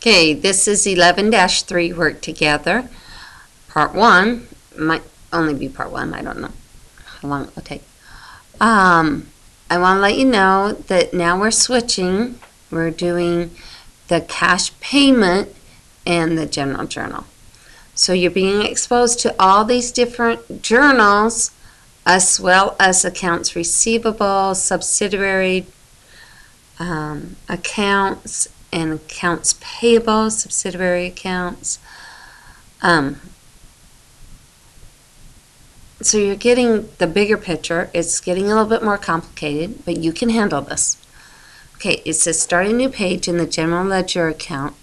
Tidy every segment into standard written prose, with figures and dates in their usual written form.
Okay, this is 11-3 Work Together, Part 1. Might only be Part 1, I don't know how long it will take. I want to let you know that now we're switching. We're doing the cash payment and the general journal. So you're being exposed to all these different journals as well as accounts receivable, subsidiary accounts, and accounts payable, subsidiary accounts. So you're getting the bigger picture. It's getting a little bit more complicated, but you can handle this. Okay, it says start a new page in the general ledger account.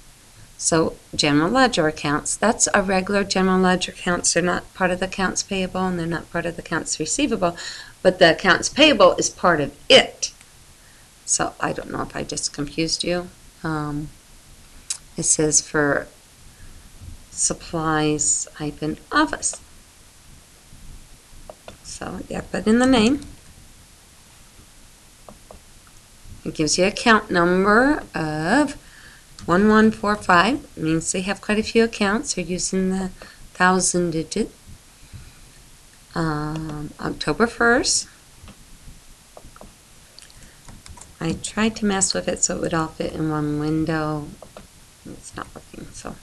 So general ledger accounts, that's a regular general ledger accounts. They're not part of the accounts payable and they're not part of the accounts receivable, but the accounts payable is part of it. So I don't know if I just confused you. It says for supplies-office. So yeah, put in the name. It gives you account number of 1145. It means they have quite a few accounts. They're using the 1,000 digit. October 1st. I tried to mess with it so it would all fit in one window. It's not working, so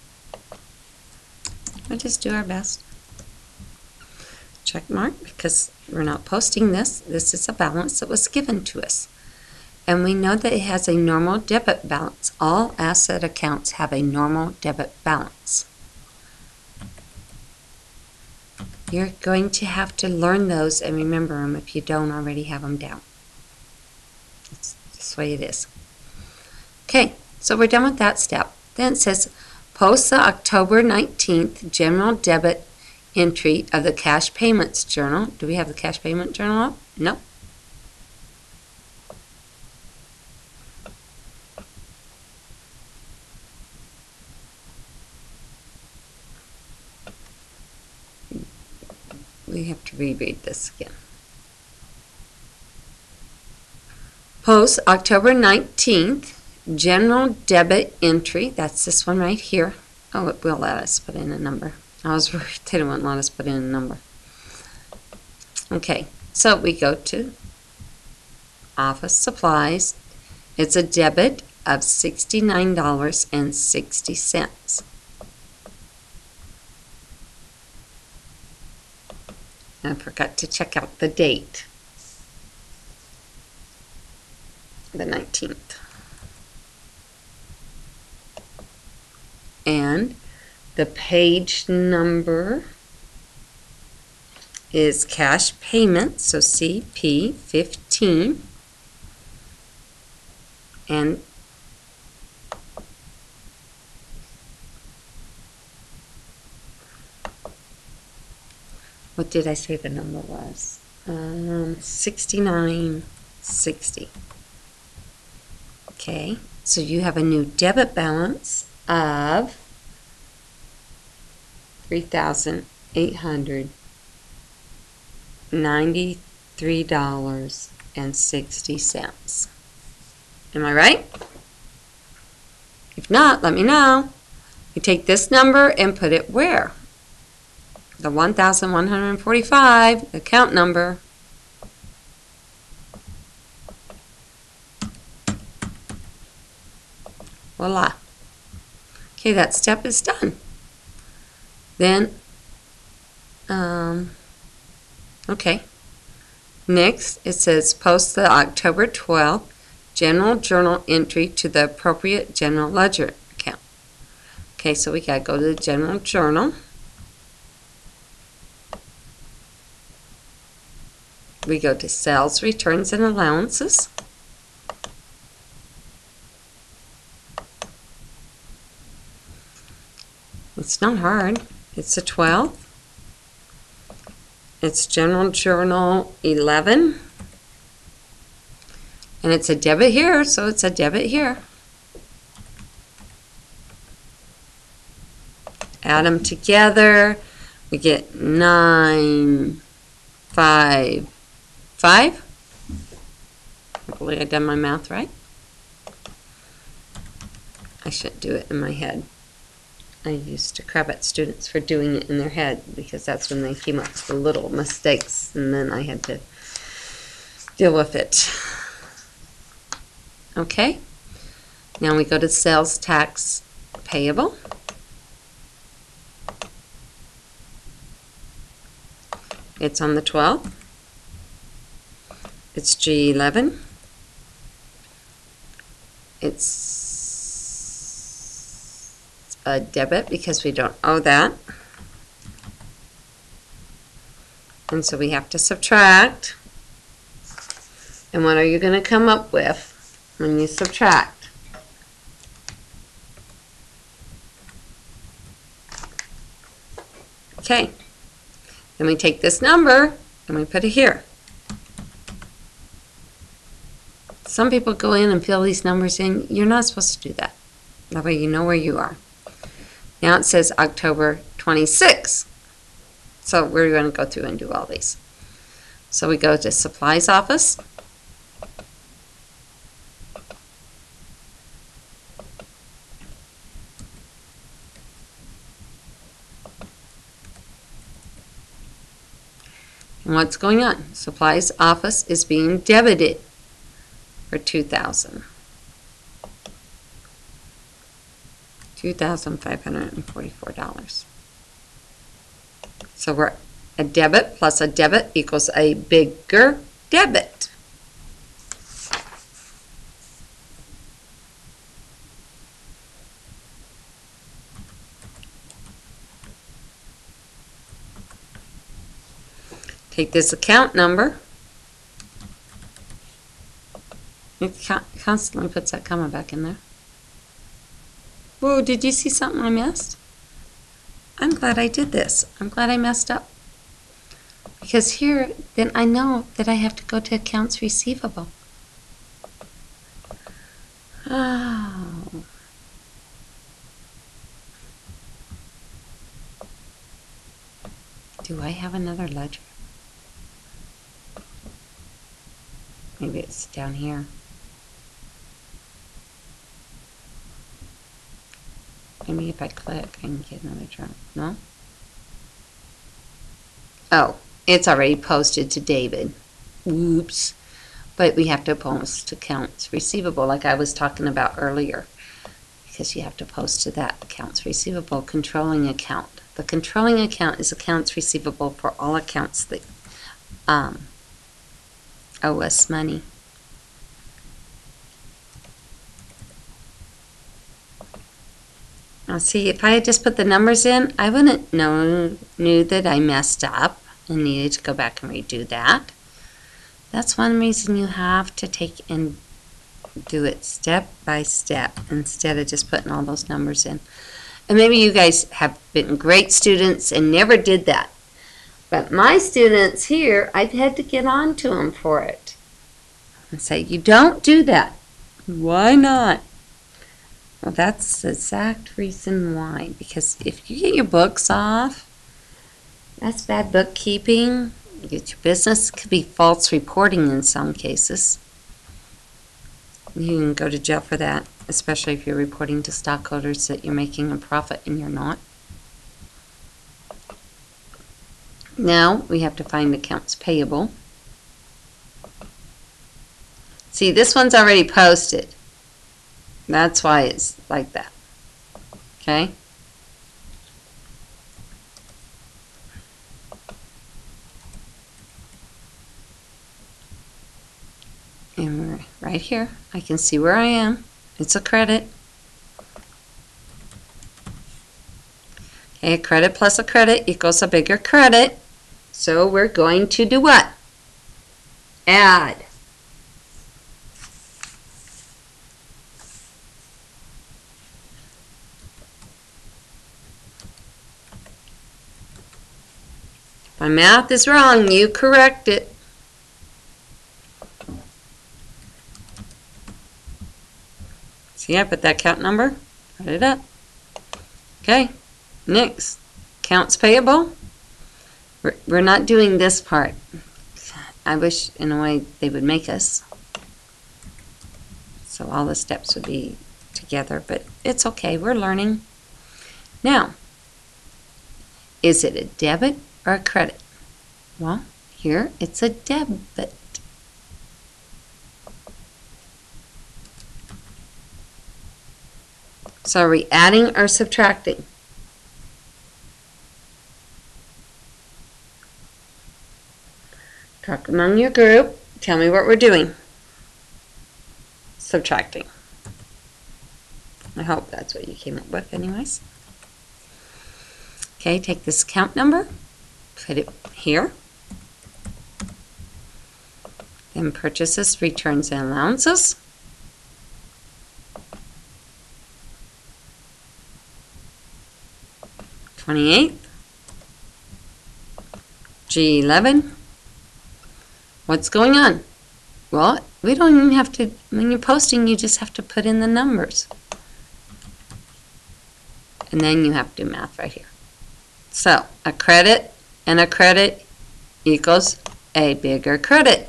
we'll just do our best. Check mark, because we're not posting this. This is a balance that was given to us. And we know that it has a normal debit balance. All asset accounts have a normal debit balance. You're going to have to learn those and remember them if you don't already have them down. That's just the way it is. Okay, so we're done with that step. Then it says post the October 19th general debit entry of the cash payments journal. Do we have the cash payment journal up? No. We have to reread this again. Post October 19th general debit entry. That's this one right here. Oh, it will let us put in a number. I was worried they didn't let us put in a number. Okay, so we go to office supplies. It's a debit of $69.60. I forgot to check out the date. The 19th. And the page number is cash payment, so CP 15. And what did I say the number was? 69.60. Okay, so you have a new debit balance of $3,893.60. Am I right? If not, let me know. You take this number and put it where? The 1,145, account number. Voila. Okay, that step is done. Then, okay. Next, it says post the October 12th general journal entry to the appropriate general ledger account. Okay, so we got to go to the general journal. We go to sales, returns, and allowances. It's not hard. It's the 12th. It's general journal 11. And it's a debit here, so it's a debit here. Add them together. We get 955. Hopefully I done my math right. I shouldn't do it in my head. I used to crap at students for doing it in their head because that's when they came up with the little mistakes, and then I had to deal with it. Okay, now we go to sales tax payable. It's on the 12th. It's G11. It's a debit because we don't owe that. And so we have to subtract. And what are you going to come up with when you subtract? Okay. Then we take this number and we put it here. Some people go in and fill these numbers in. You're not supposed to do that. That way you know where you are. Now it says October 26. So we're going to go through and do all these. So we go to supplies office. And what's going on? Supplies office is being debited for $2,000. $2,544. So we're a debit plus a debit equals a bigger debit. Take this account number. It constantly puts that comma back in there. Whoa, did you see something I missed? I'm glad I did this. I'm glad I messed up. Because here, then I know that I have to go to accounts receivable. Oh. Do I have another ledger? Maybe it's down here. Maybe if I click, I can get another drop. No? Oh, it's already posted to David. Oops. But we have to post to accounts receivable like I was talking about earlier. Because you have to post to that accounts receivable controlling account. The controlling account is accounts receivable for all accounts that owe us money. Now see, if I had just put the numbers in, I wouldn't knew that I messed up and needed to go back and redo that. That's one reason you have to take and do it step by step instead of just putting all those numbers in. And maybe you guys have been great students and never did that. But my students here, I've had to get on to them for it. And say, you don't do that. Why not? Well, that's the exact reason why. Because if you get your books off, that's bad bookkeeping. You get your business. It could be false reporting in some cases. You can go to jail for that, especially if you're reporting to stockholders that you're making a profit and you're not. Now we have to find accounts payable. See, this one's already posted. That's why it's like that. Okay? And we're right here. I can see where I am. It's a credit. Okay, a credit plus a credit equals a bigger credit. So we're going to do what? Add. If my math is wrong, you correct it. See, I put that account number, put it up. Okay, next, accounts payable. We're not doing this part. I wish, in a way, they would make us. So all the steps would be together, but it's okay. We're learning. Now, is it a debit or a credit? Well, here it's a debit. So are we adding or subtracting? Talk among your group. Tell me what we're doing. Subtracting. I hope that's what you came up with anyways. Okay, take this account number, put it here. Then purchases, returns, and allowances. ch11, G11. What's going on? Well, we don't even have to, when you're posting, you just have to put in the numbers. And then you have to do math right here. So, a credit and a credit equals a bigger credit.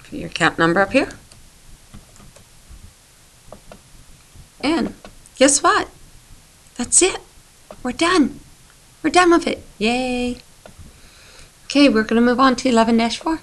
Put your account number up here. And guess what? That's it. We're done. We're done with it. Yay. Okay, we're going to move on to 11-4.